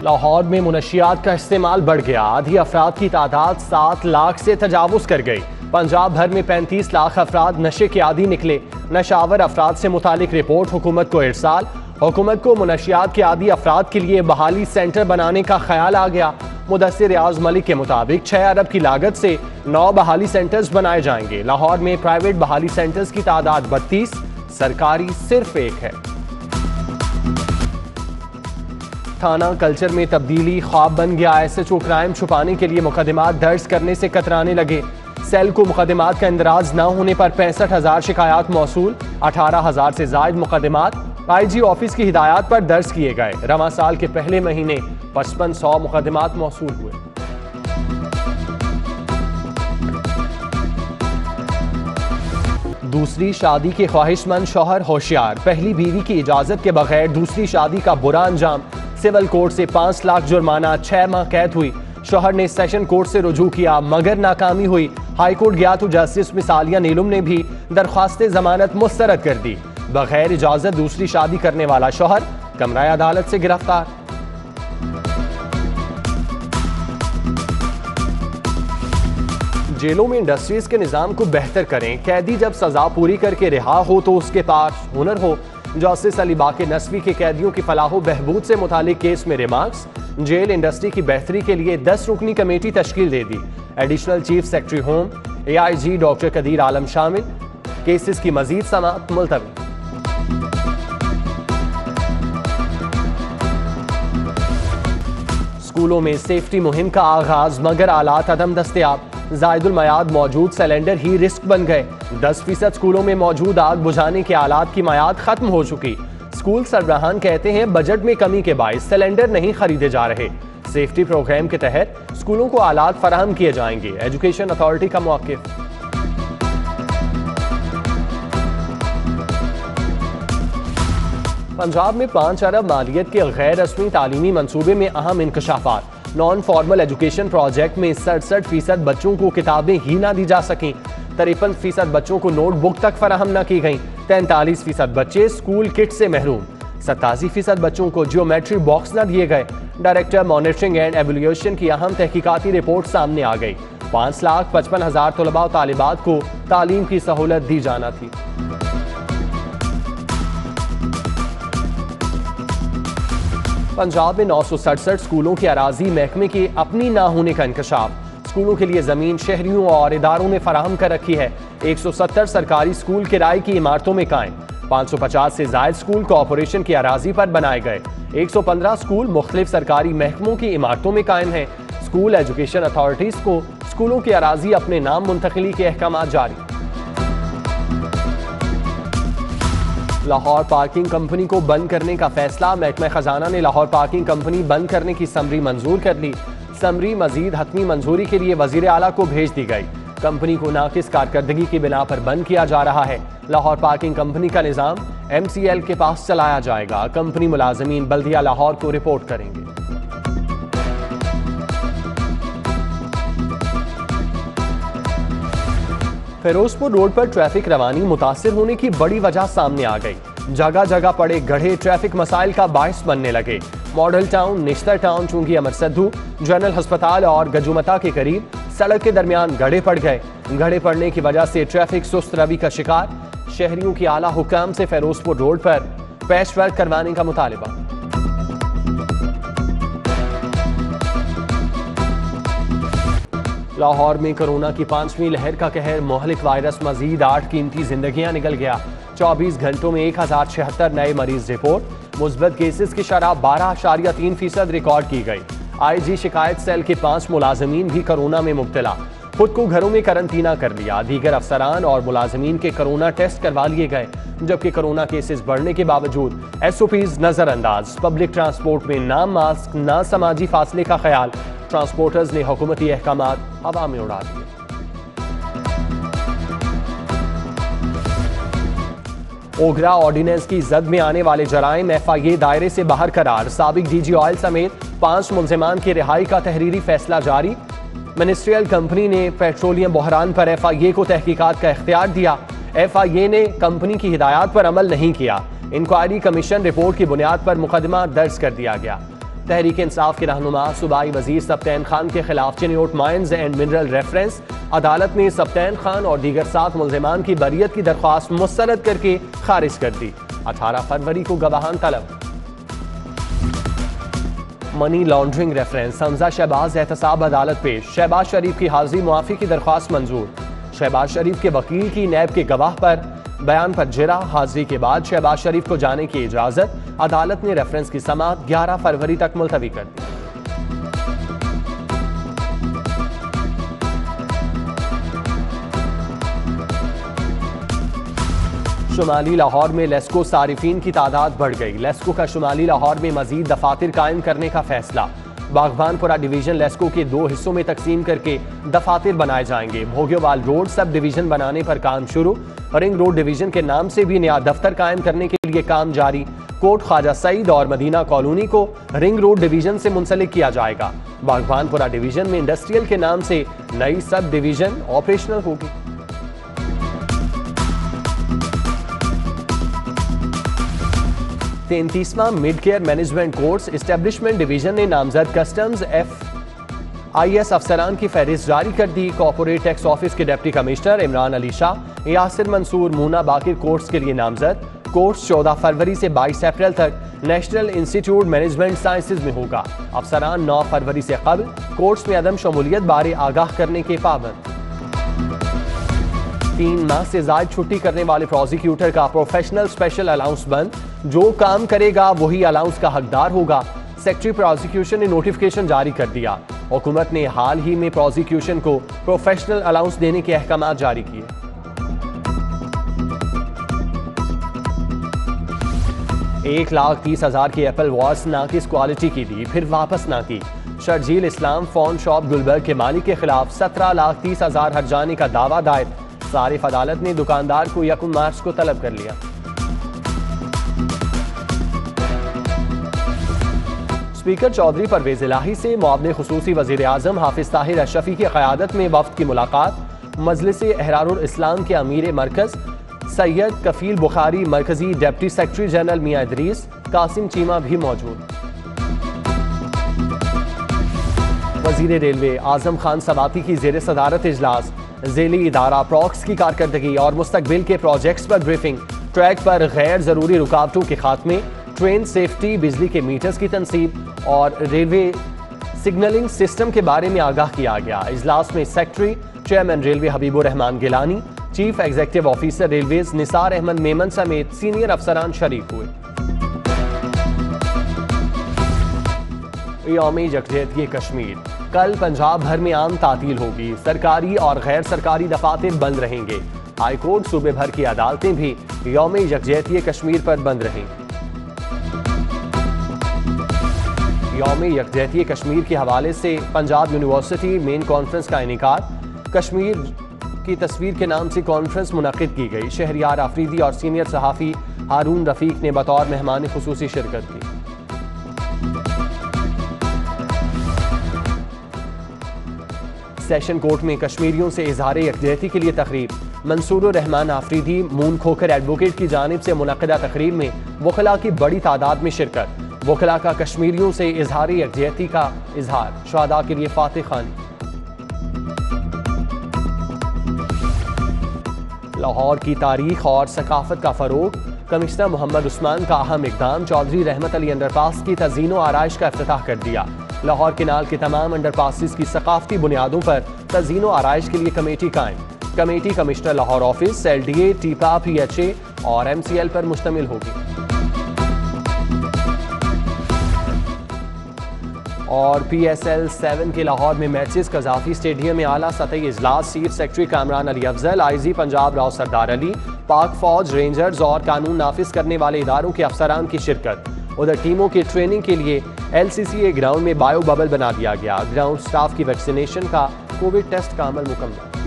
لاہور میں منشیات کا استعمال بڑھ گیا، آدھی افراد کی تعداد 7 لاکھ سے تجاوز کر گئی۔ پنجاب بھر میں 35 لاکھ افراد نشے کے عادی نکلے۔ نشاور افراد سے متعلق رپورٹ حکومت کو ارسال۔ حکومت کو منشیات کے عادی افراد کے لیے بحالی سینٹر بنانے کا خیال آ گیا۔ مدثر ریاض ملک کے مطابق 6 ارب کی لاگت سے 9 بحالی سینٹرز بنائے جائیں گے۔ لاہور میں پرائیویٹ بحالی سینٹرز کی تعداد 32، سرکاری صرف 1 ہے۔ تھانہ کلچر میں تبدیلی خواب بن گیا، ایس ایچ او کرائم چھپانے کے لیے مقدمات درج کرنے سے کترانے لگے۔ سیل کو مقدمات کا اندراج نہ ہونے پر 65,000 شکایات موصول، 18,000 سے زائد مقدمات آئی جی آفس کی ہدایات پر درج کیے گئے۔ رواں سال کے پہلے مہینے 5500 مقدمات موصول ہوئے۔ دوسری شادی کے خواہش مند شوہر ہوشیار، پہلی بیوی کی اجازت کے بغیر دوسری شادی کا برا انجام۔ سول کورٹ سے 5 لاکھ جرمانہ، 6 ماہ قید ہوئی۔ شوہر نے سیشن کورٹ سے رجوع کیا مگر ناکامی ہوئی۔ ہائی کورٹ گیا تو جسٹس مثالیہ نیلم نے بھی درخواست ضمانت مسترد کر دی۔ بغیر اجازت دوسری شادی کرنے والا شوہر کمرہ عدالت سے گرفتار۔ جیلوں میں انڈسٹریز کے نظام کو بہتر کریں، قیدی جب سزا پوری کر کے رہا ہو تو اس کے پاس ہنر ہو۔ جسٹس علی باقر نصفی کے قیدیوں کی فلاح و بہبود سے متعلق کیس میں ریمارکس۔ جیل انڈسٹری کی بہتری کے لیے 10 رکنی کمیٹی تشکیل دے دی۔ ایڈیشنل چیف سیکرٹری ہوم اے آئی جی ڈاکٹر قدیر عالم شامل۔ کیسز کی مزید سماعت ملتوی۔ اسکولوں میں سیفٹی مہم کا آغاز مگر آلات عدم دستیاب۔ زائد المیعاد موجود سلنڈر ہی رسک بن گئے۔ 10% اسکولوں میں موجود آگ بجھانے کے آلات کی میعاد ختم ہو چکی۔ اسکول سربراہان کہتے ہیں بجٹ میں کمی کے باعث سلنڈر نہیں خریدے جا رہے۔ سیفٹی پروگرام کے تحت اسکولوں کو آلات فراہم کیے جائیں گے، ایجوکیشن اتھارٹی کا موقف۔ پنجاب میں 5 ارب مالیت کے غیر رسمی تعلیمی منصوبے میں اہم انکشافات۔ نان فارمل ایجوکیشن پروجیکٹ میں 67% بچوں کو کتابیں ہی نہ دی جا سکیں۔ 53% بچوں کو نوٹ بک تک فراہم نہ کی گئیں۔ 43% بچے اسکول کٹ سے محروم۔ 87% بچوں کو جیومیٹری باکس نہ دیے گئے۔ ڈائریکٹر مانیٹرنگ اینڈ ایویلیویشن کی اہم تحقیقاتی رپورٹ سامنے آ گئی۔ 5,55,000 طلباء و طالبات کو تعلیم کی سہولت دی جانا تھی۔ پنجاب میں 967 اسکولوں کی اراضی محکمے کے اپنی نہ ہونے کا انکشاف۔ اسکولوں کے لیے زمین شہریوں اور اداروں نے فراہم کر رکھی ہے۔ 170 سرکاری اسکول کرائے کی عمارتوں میں قائم۔ 550 سے زائد اسکول کارپوریشن کی اراضی پر بنائے گئے۔ 115 اسکول مختلف سرکاری محکموں کی عمارتوں میں قائم ہیں۔ اسکول ایجوکیشن اتھارٹیز کو اسکولوں کی اراضی اپنے نام منتقلی کے احکامات جاری۔ لاہور پارکنگ کمپنی کو بند کرنے کا فیصلہ، محکمہ خزانہ نے لاہور پارکنگ کمپنی بند کرنے کی سمری منظور کر لی۔ سمری مزید حتمی منظوری کے لیے وزیر اعلیٰ کو بھیج دی گئی۔ کمپنی کو ناقص کارکردگی کی بنا پر بند کیا جا رہا ہے۔ لاہور پارکنگ کمپنی کا نظام ایم سی ایل کے پاس چلایا جائے گا۔ کمپنی ملازمین بلدیہ لاہور کو رپورٹ کریں گے۔ فیروزپور روڈ پر ٹریفک روانی متاثر ہونے کی بڑی وجہ سامنے آ گئی۔ جگہ جگہ پڑے گڑھے ٹریفک مسائل کا باعث بننے لگے۔ ماڈل ٹاؤن، نشتر ٹاؤن، چونگی امر سدھو، جنرل ہسپتال اور گجومتا کے قریب سڑک کے درمیان گڑھے پڑ گئے۔ گڑھے پڑنے کی وجہ سے ٹریفک سست روی کا شکار۔ شہریوں کی اعلیٰ حکام سے فیروزپور روڈ پر پیچ ورک کروانے کا مطالبہ۔ لاہور میں کورونا کی 5ویں لہر کا قہر، مہلک وائرس مزید 8 قیمتی زندگیاں نگل گیا۔ 24 گھنٹوں میں 1076 نئے مریض رپورٹ۔ مثبت کیسز کی شرح 12.3% ریکارڈ کی گئی۔ آئی جی شکایت سیل کے 5 ملازمین بھی کورونا میں مبتلا، خود کو گھروں میں قرنطینہ کر لیا۔ دیگر افسران اور ملازمین کے کورونا ٹیسٹ کروا لیے گئے، جبکہ کورونا کیسز بڑھنے کے باوجود ایس او پیز نظر انداز۔ پبلک ٹرانسپورٹ میں نہ ماسک نہ سماجی فاصلے کا خیال، ٹرانسپورٹرز نے حکومتی احکامات ہوا میں اڑا دیے۔ اوگرا آرڈیننس کی زد میں آنے والے جرائم ایف آئی اے دائرے سے باہر قرار۔ سابق ڈی جی آئل سمیت 5 ملزمان کی رہائی کا تحریری فیصلہ جاری۔ منسٹریل کمپنی نے پیٹرولیم بحران پر ایف آئی اے کو تحقیقات کا اختیار دیا۔ ایف آئی اے نے کمپنی کی ہدایات پر عمل نہیں کیا۔ انکوائری کمیشن رپورٹ کی بنیاد پر مقدمہ درج کر دیا گیا۔ تحریک انصاف کے رہنما صوبائی وزیر سبطین خان کے خلاف Chiniot mines and mineral reference, عدالت نے سبطین خان اور دیگر 7 ملزمان کی بریت کی درخواست مسترد کر کے خارج کر دی۔ 18 فروری کو گواہان طلب۔ منی لانڈرنگ ریفرنس، حمزہ شہباز احتساب عدالت پیش، شہباز شریف کی حاضری معافی کی درخواست منظور۔ شہباز شریف کے وکیل کی نیب کے گواہ پر بیان پر جرح، حاضری کے بعد شہباز شریف کو جانے کی اجازت، عدالت نے ریفرنس کی سماعت 11 فروری تک ملتوی کر دی۔ شمالی لاہور میں لیسکو صارفین کی تعداد بڑھ گئی، لیسکو کا شمالی لاہور میں مزید دفاتر قائم کرنے کا فیصلہ، باغبان پورہ ڈویژن لیسکو کے 2 حصوں میں تقسیم کر کے دفاتر بنائے جائیں گے۔ بھوگیوال روڈ سب ڈویژن بنانے پر کام شروع، رنگ روڈ ڈویژن کے نام سے بھی نیا دفتر قائم کرنے کے لیے کام جاری، کوٹ خواجہ سعید اور مدینہ کالونی کو رنگ روڈ ڈویژن سے منسلک کیا جائے گا۔ باغبان پورہ ڈویژن میں انڈسٹریل کے نام سے نئی سب ڈویژن آپریشنل ہوگی۔ 33واں mid career management course establishment division نے نامزد کسٹمز FIS افسران کی فہرست جاری کر دی۔ کارپوریٹ ٹیکس آفس کے deputy commissioner Imran Ali Shah, Yasir Mansoor Mona Baqir course کے لیے نامزد۔ کورس 14 فروری سے 22 اپریل تک نیشنل انسٹیٹیوٹ مینجمنٹ سائنسز میں ہوگا۔ افسران 9 فروری سے قبل کورس میں عدم شمولیت بارے آگاہ کرنے کے پابند۔ 3 ماہ سے زائد چھٹی کرنے والے پروزیکیوٹر کا پروفیشنل اسپیشل الاؤنس بند، جو کام کرے گا وہی الاؤنس کا حقدار ہوگا۔ سیکٹری پروزیکیوشن نے نوٹیفکیشن جاری کر دیا۔ حکومت نے حال ہی میں پروزیکیوشن کو پروفیشنل الاؤنس دینے کے احکامات جاری کیے۔ $1,30,000 کی ایپل واچ ناقص کوالٹی کی دی، پھر واپس نہ کی۔ شرجیل اسلام فون شاپ گلبرگ کے مالک کے خلاف $17,30,000 ہرجانے کا دعویٰ دائر، صارف عدالت نے دکاندار کو 1 مارچ کو طلب کر لیا۔ اسپیکر چودھری پرویز الہی سے معاون خصوصی وزیر اعظم حافظ طاہر اشرفی کی قیادت میں وفد کی ملاقات، مجلس احرار الاسلام کے امیر مرکز سید کفیل بخاری، مرکزی ڈپٹی سیکرٹری جنرل میاں ادریس، قاسم چیمہ بھی موجود۔ وزیر ریلوے اعظم خان سواتی کی زیر صدارت اجلاس، ذیلی ادارہ پراکس کی کارکردگی اور مستقبل کے پروجیکٹس پر بریفنگ، ٹریک پر غیر ضروری رکاوٹوں کے خاتمے، ٹرین سیفٹی، بجلی کے میٹرز کی تنصیب اور ریلوے سگنلنگ سسٹم کے بارے میں آگاہ کیا گیا۔ اجلاس میں secretary chairman railway Habib ur Rehman Gilani, chief executive officer railways Nisar Ahmed Memon سمیت سینئر افسران شریک ہوئے۔ یوم یکجہتی کشمیر، کل پنجاب بھر میں عام تعطیل ہوگی، سرکاری اور غیر سرکاری دفاتر بند رہیں گے۔ ہائی کورٹ صوبے بھر کی عدالتیں بھی یوم یکجہتی کشمیر پر بند رہیں گی۔ یوم یکجہتی کشمیر کے حوالے سے پنجاب یونیورسٹی مین کانفرنس کا انعقاد، کشمیر کی تصویر کے نام سے کانفرنس منعقد کی گئی۔ شہریار آفریدی اور سینئر صحافی ہارون رفیق نے بطور مہمان خصوصی شرکت کی۔ سیشن کورٹ میں کشمیریوں سے اظہار یکجہتی کے لیے تقریب، منصور الرحمان آفریدی مون کھوکھر ایڈوکیٹ کی جانب سے منعقدہ تقریب میں وکلاء کی بڑی تعداد میں شرکت، وکلاء کا کشمیریوں سے اظہار یکجہتی کا اظہار، شہداء کے لیے فاتح خوانی۔ لاہور کی تاریخ اور ثقافت کا فروغ، کمشنر محمد عثمان کا اہم اقدام، چودھری رحمت علی انڈر پاس کی تزئین و آرائش کا افتتاح کر دیا۔ لاہور کینال کے تمام انڈر پاسز کی ثقافتی بنیادوں پر تزئین و آرائش کے لیے کمیٹی قائم، committee commissioner Lahore office, LDA، ٹیپا، PHA اور MCL پر مشتمل ہوگی۔ اور PSL 7 کے لاہور میں میچز، قذافی اسٹیڈیم میں اعلیٰ سطحی اجلاس، چیف سیکرٹری کامران علی افضل، IG پنجاب راؤ سردار علی، پاک فوج، رینجرز اور قانون نافذ کرنے والے اداروں کے افسران کی شرکت۔ ادھر ٹیموں کی ٹریننگ کے لیے LCCA گراؤنڈ میں بایو ببل بنا دیا گیا، گراؤنڈ سٹاف کی ویکسینیشن کا کووڈ ٹیسٹ کا عمل مکمل۔